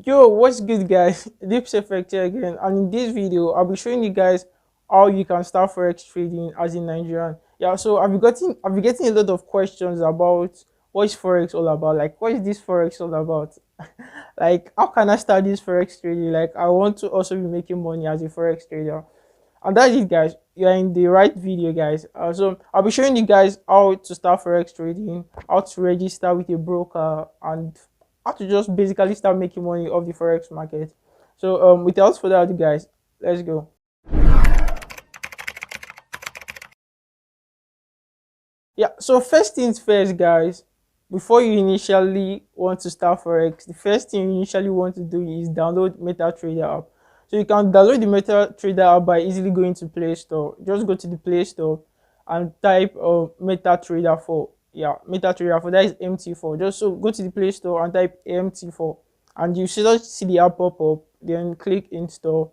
Yo, what's good, guys? Deep Effect here again, and in this video, I'll be showing you guys how you can start forex trading as in Nigerian. Yeah, so I've been getting a lot of questions about what is forex all about. Like, what is this forex all about? Like, how can I start this forex trading? Like, I want to also be making money as a forex trader, and that's it, guys. You're in the right video, guys. So I'll be showing you guys how to start forex trading, how to register with a broker, and how to just basically start making money off the forex market. So without further ado, guys, let's go. Yeah, so first things first, guys. Before you initially want to start forex, the first thing you initially want to do is download MetaTrader app. So you can download the MetaTrader app by easily going to Play Store. Just go to the Play Store and type MetaTrader 4. Yeah, MetaTrader 4, that is MT4. Just so go to the Play Store and type MT4, and you should just see the app pop up. Then click install.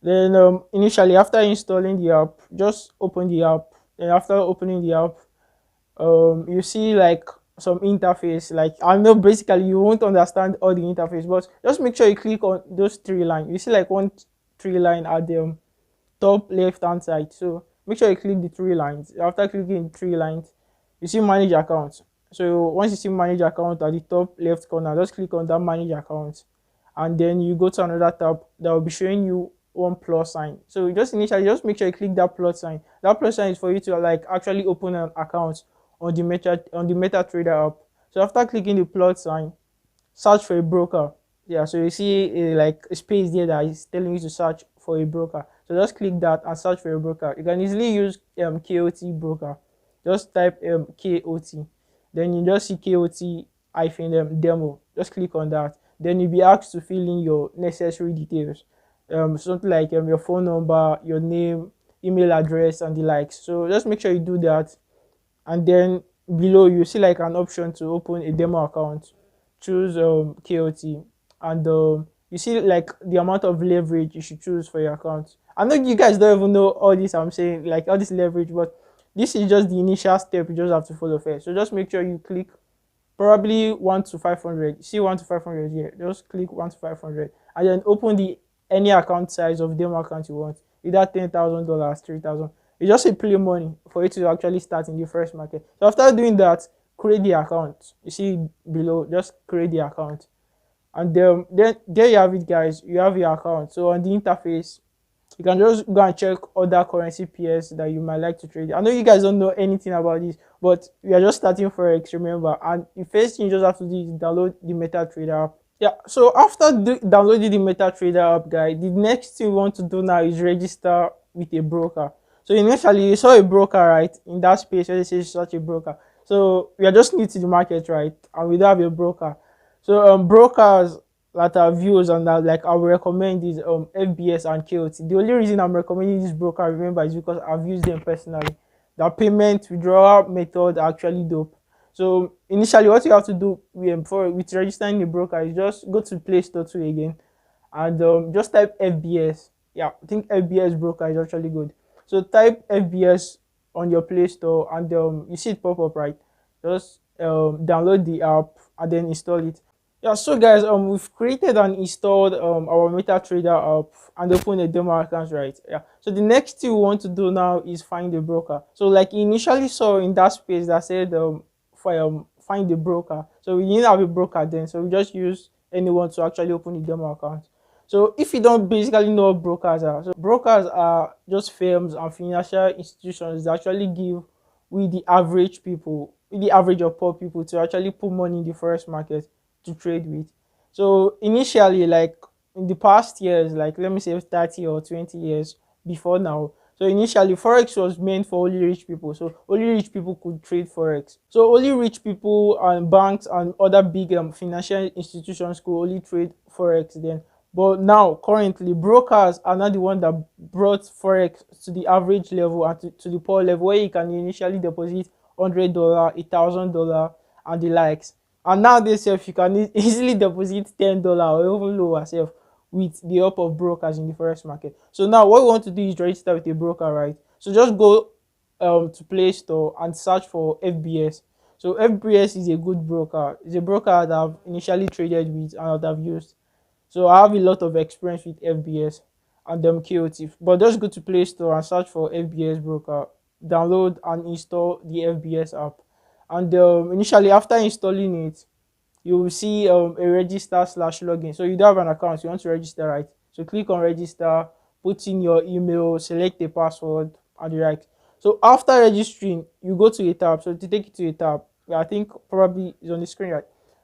Then initially, after installing the app, just open the app. And after opening the app, you see like some interface. Like, I know basically you won't understand all the interface, but just make sure you click on those three lines. You see like one three line at the top left hand side. So make sure you click the three lines. After clicking the three lines, you see manage account. So once you see manage account at the top left corner, just click on that manage account, and then you go to another tab that will be showing you one plus sign. So just initially, just make sure you click that plus sign. That plus sign is for you to like actually open an account on the MetaTrader app. So after clicking the plus sign, search for a broker. Yeah, so you see like a space there that is telling you to search for a broker. So just click that and search for a broker. You can easily use KOT broker. Just type KOT. Then you just see KOT hyphen demo. Just click on that. Then you'll be asked to fill in your necessary details. Something like your phone number, your name, email address, and the likes. So just make sure you do that, and then below you see like an option to open a demo account. Choose KOT, and you see like the amount of leverage you should choose for your account. I know you guys don't even know all this I'm saying, like all this leverage, but this is just the initial step you just have to follow first. So just make sure you click probably 1 to 500. See 1 to 500 here. Just click 1 to 500, and then open the any account size of demo account you want, either $10,000, 3,000. It's just a play money for you to actually start in the first market. So after doing that, create the account. You see below, just create the account, and then there you have it, guys. You have your account. So on the interface, you can just go and check other currency pairs that you might like to trade. I know you guys don't know anything about this, but we are just starting forex, remember. And the first thing you just have to do is download the MetaTrader app. Yeah, so after downloading the MetaTrader app, guys, the next thing you want to do now is register with a broker. So initially you saw a broker, right, in that space where it says such a broker. So we are just new to the market, right, and we don't have a broker. So brokers that I've used and that like I will recommend is FBS and KOT. The only reason I'm recommending this broker, remember, is because I've used them personally. The payment withdrawal method are actually dope. So initially, what you have to do with registering the broker is just go to Play Store 2 again, and just type FBS. Yeah, I think FBS broker is actually good. So type FBS on your Play Store, and you see it pop up, right? Just download the app and then install it. Yeah, so guys, we've created and installed our MetaTrader app and open a demo account, right? Yeah. So the next thing we want to do now is find a broker. So like you initially saw in that space that said find a broker. So we didn't have a broker then, so we just use anyone to actually open the demo account. So if you don't basically know what brokers are, so brokers are just firms and financial institutions that actually give we the average people, the average of poor people, to actually put money in the forex market to trade with. So initially, like in the past years, like let me say 30 or 20 years before now. So initially, forex was meant for only rich people. So only rich people could trade forex. So only rich people and banks and other big financial institutions could only trade forex then. But now, currently, brokers are not the one that brought forex to the average level and to the poor level, where you can initially deposit $100, $1,000, and the likes. And nowadays, if you can easily deposit $10 or even lower self with the help of brokers in the forex market. So now, what we want to do is register with a broker, right? So just go to Play Store and search for FBS. So FBS is a good broker. It's a broker that I've initially traded with and that I've used. So I have a lot of experience with FBS and KOT. But just go to Play Store and search for FBS broker. Download and install the FBS app. And initially, after installing it, you will see a register slash login. So you don't have an account, you want to register, right? So click on register, put in your email, select a password, and the right. So after registering, you go to a tab. So to take you to a tab, I think probably is on the screen, right?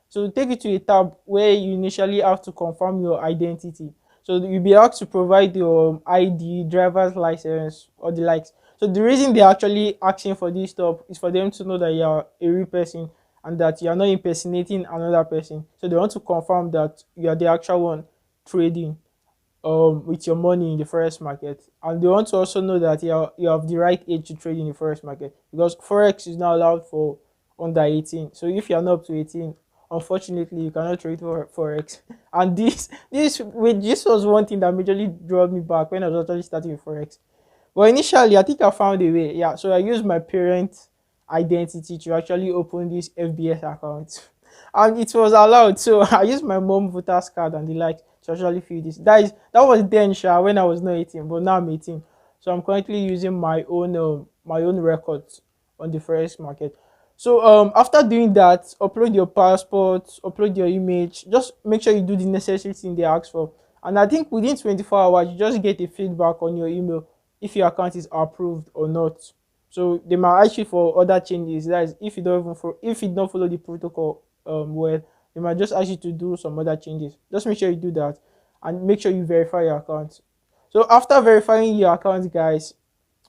So take you to a tab where you initially have to confirm your identity. So you'll be asked to provide your ID, driver's license, or the likes. So the reason they're actually asking for this stuff is for them to know that you're a real person and that you are not impersonating another person. So they want to confirm that you are the actual one trading with your money in the forex market, and they want to also know that you have the right age to trade in the forex market, because forex is not allowed for under 18. So if you are not up to 18, unfortunately you cannot trade for forex. And this was one thing that majorly drove me back when I was actually starting with forex. But initially, I think I found a way. Yeah, so I used my parents' identity to actually open this FBS account, and it was allowed. So I used my mom voter's card and the like to actually fill this. That was then, sure, when I was not 18, but now I'm 18. So I'm currently using my own records on the forex market. So after doing that, upload your passport, upload your image. Just make sure you do the necessary thing they ask for. And I think within 24 hours, you just get a feedback on your email if your account is approved or not. So they might ask you for other changes. That is, if you don't even if you don't follow the protocol well, they might just ask you to do some other changes. Just make sure you do that and make sure you verify your account. So after verifying your account, guys,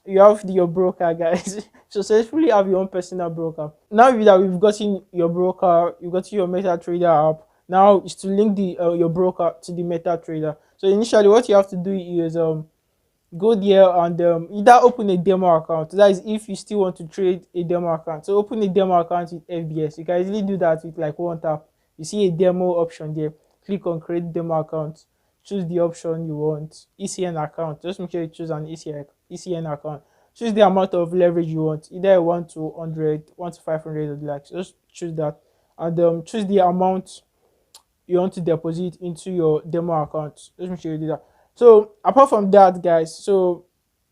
you have your broker, guys. Successfully have your own personal broker. Now that we've gotten your broker, you've got your MetaTrader app. Now is to link the your broker to the MetaTrader. So initially, what you have to do is go there and either open a demo account. That is, if you still want to trade a demo account. So open a demo account with FBS. You can easily do that with like one tap. You see a demo option there. Click on create demo account. Choose the option you want. ECN account. Just make sure you choose an ECN account. Choose the amount of leverage you want. Either 1 to 100, 1 to 500 or the like. Just choose that. And choose the amount you want to deposit into your demo account. Just make sure you do that. So apart from that, guys, so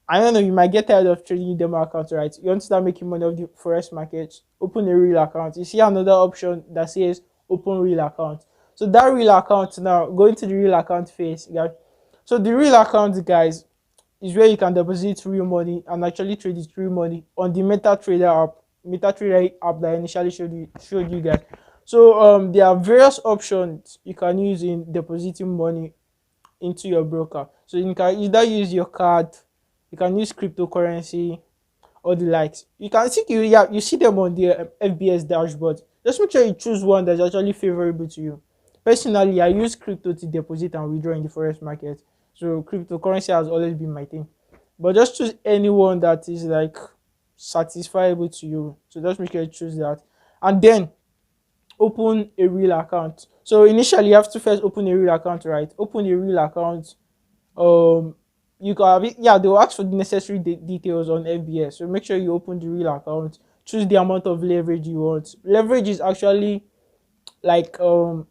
I don't know, you might get tired of trading demo accounts, right? You want to start making money off the forex market, open a real account. You see another option that says open real account. So that real account, now go into the real account phase, guys. So the real account, guys, is where you can deposit real money and actually trade it real money on the MetaTrader app that I initially showed you guys. So there are various options you can use in depositing money into your broker. So you can either use your card, you can use cryptocurrency, or the likes. You can see you see them on the FBS dashboard. Just make sure you choose one that's actually favorable to you. Personally, I use crypto to deposit and withdraw in the forex market. So cryptocurrency has always been my thing. But just choose anyone that is like satisfiable to you. So just make sure you choose that. And then open a real account. So initially you have to first open a real account, right? Open a real account. You can have it, yeah, they'll ask for the necessary details on FBS. So make sure you open the real account. Choose the amount of leverage you want. Leverage is actually like a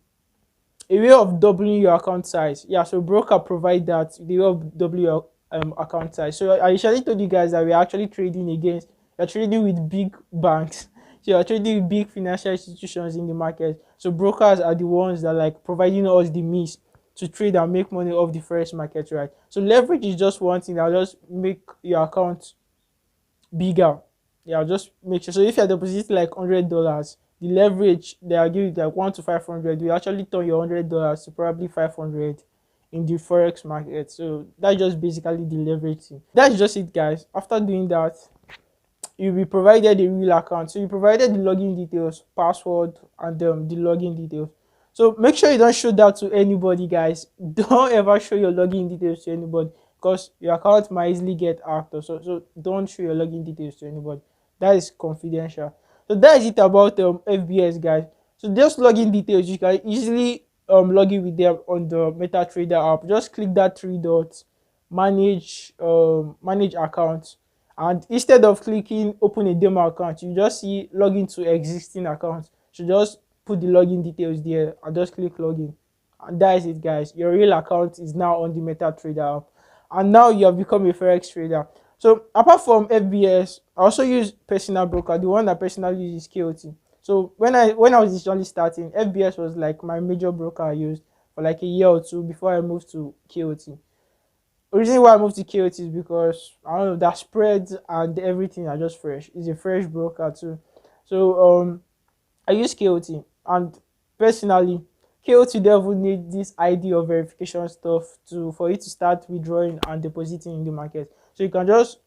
way of doubling your account size. Yeah, so broker provide that the way of doubling your account size. So I initially told you guys that we're actually trading against, you're trading with big banks. So you're trading with big financial institutions in the market. So brokers are the ones that like providing us the means to trade and make money off the forex market, right? So leverage is just one thing that'll just make your account bigger. Yeah, just make sure. So if you're depositing like $100, the leverage they are giving like 1 to 500, you actually turn your $100 to probably 500 in the forex market. So that's just basically the leverage thing. That's just it, guys. After doing that, you'll be provided a real account. So you provided the login details, password, and the login details. So make sure you don't show that to anybody, guys. Don't ever show your login details to anybody, because your account might easily get hacked. So don't show your login details to anybody. That is confidential. So that is it about FBS, guys. So just login details, you can easily log in with them on the MetaTrader app. Just click that three dots, manage account, and instead of clicking open a demo account, you just see login to existing account. So just put the login details there and just click login. And that is it, guys. Your real account is now on the MetaTrader app, and now you have become a Forex trader. So apart from FBS, I also use personal broker. The one that personally uses KOT. So when I was initially starting, FBS was like my major broker I used for like a year or two before I moved to KOT. The reason why I moved to KOT is because I don't know, that spreads and everything are just fresh. It's a fresh broker too. So I use KOT, and personally, KOT devil need this ID of verification stuff to for you to start withdrawing and depositing in the market. So you can just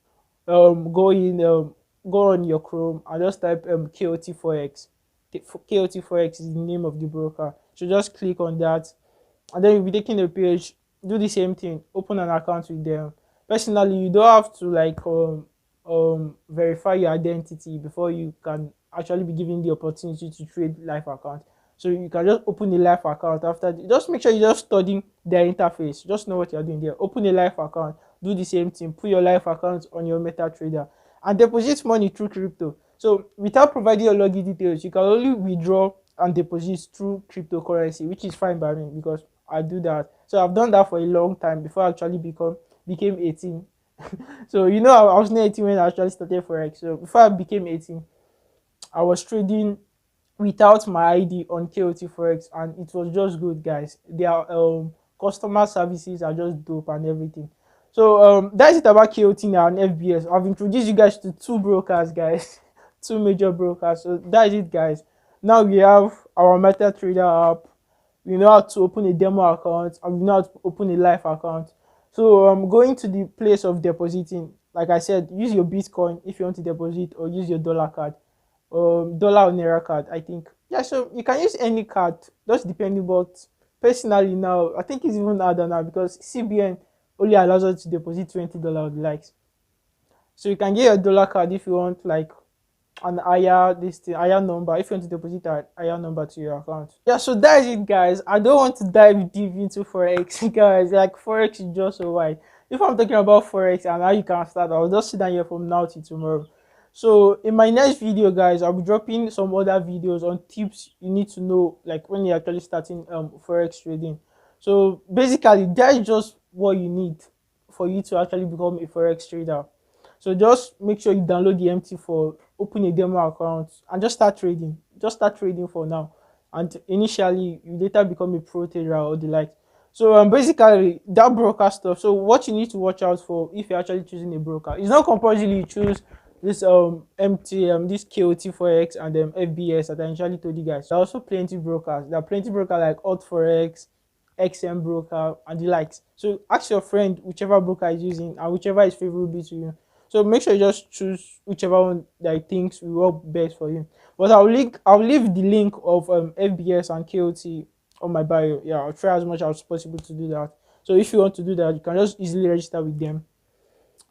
go in go on your Chrome and just type KOT Forex. KOT Forex is the name of the broker. So just click on that, and then you'll be taking a page. Do the same thing, open an account with them. Personally, you don't have to like verify your identity before you can actually be given the opportunity to trade live account. So you can just open a live account after just make sure you just study their interface, just know what you're doing there. Open a live account, do the same thing, put your live account on your MetaTrader and deposit money through crypto. So without providing your login details, you can only withdraw and deposit through cryptocurrency, which is fine by me because I do that. So I've done that for a long time before I actually became 18. So I was not 18 when I actually started Forex. So before I became 18, I was trading without my ID on KOT Forex, and it was just good, guys. Their customer services are just dope and everything. So that's it about KOT now and FBS. I've introduced you guys to two brokers, guys, two major brokers. So that's it, guys. Now we have our MetaTrader app. We know how to open a demo account, and we know how to open a live account. So going to the place of depositing, like I said, use your Bitcoin if you want to deposit, or use your dollar card, dollar or naira card, I think. Yeah, so you can use any card, just depending. But personally now, I think it's even harder now because CBN only allows us to deposit $20 or the likes. So you can get your dollar card if you want like an higher number, if you want to deposit a higher number to your account. Yeah, so that is it, guys. I don't want to dive deep into Forex guys. Like, Forex is just so wide. If I'm talking about Forex and how you can start, I'll just sit down here from now till tomorrow. So in my next video, guys, I'll be dropping some other videos on tips you need to know, like when you're actually starting Forex trading. So basically, that is just what you need for you to actually become a Forex trader. So just make sure you download the MT for, open a demo account, and just start trading. Just start trading for now, and initially you later become a pro trader or the like. So basically that broker stuff. So what you need to watch out for if you're actually choosing a broker, it's not compulsory you choose this MT this KOT Forex and FBS that I initially told you guys. There are also plenty brokers. There are plenty brokers like Alt Forex, XM broker, and the likes. So ask your friend whichever broker is using and whichever is favorable to you. So make sure you just choose whichever one that you think will work best for you. But I'll leave the link of FBS and KOT on my bio. Yeah, I'll try as much as possible to do that. So if you want to do that, you can just easily register with them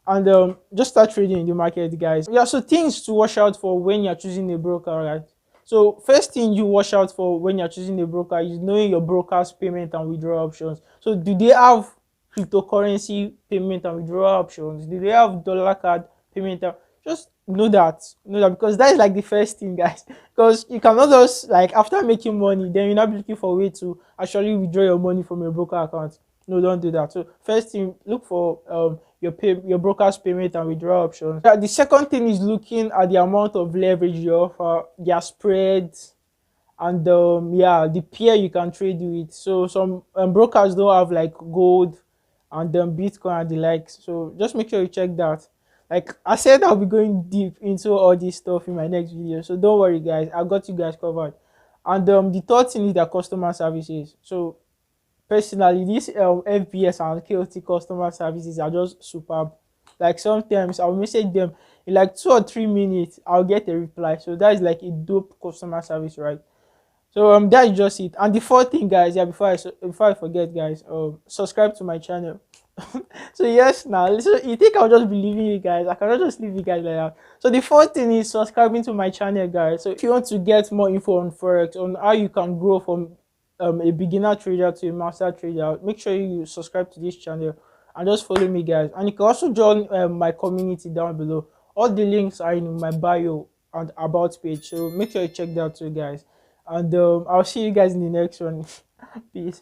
and just start trading in the market, guys. Yeah, so things to watch out for when you're choosing a broker, right? So first thing you watch out for when you're choosing a broker is knowing your broker's payment and withdrawal options. So do they have cryptocurrency payment and withdrawal options? Do they have dollar card payment? Just know that because that is like the first thing, guys. Because you cannot just like after making money, then you're not looking for a way to actually withdraw your money from your broker account. No, don't do that. So first thing, look for your broker's payment and withdrawal options. Yeah, the second thing is looking at the amount of leverage you offer, their spreads, and the pair you can trade with. So some brokers don't have like gold and Bitcoin and the likes. So just make sure you check that. Like I said, I'll be going deep into all this stuff in my next video. So don't worry, guys. I got you guys covered. And the third thing is their customer services. So personally, these FBS and KOT customer services are just superb. Like sometimes I'll message them in like 2 or 3 minutes, I'll get a reply. So that is like a dope customer service, right? So that is just it. And the fourth thing, guys, yeah, before I forget, guys, subscribe to my channel. So yes, now so you think I'll just be leaving you guys? I cannot just leave you guys like that. So the fourth thing is subscribing to my channel, guys. So if you want to get more info on Forex, on how you can grow from a beginner trader to a master trader, make sure you subscribe to this channel and just follow me, guys. And you can also join my community down below. All the links are in my bio and about page, so make sure you check that too, guys. And I'll see you guys in the next one. Peace.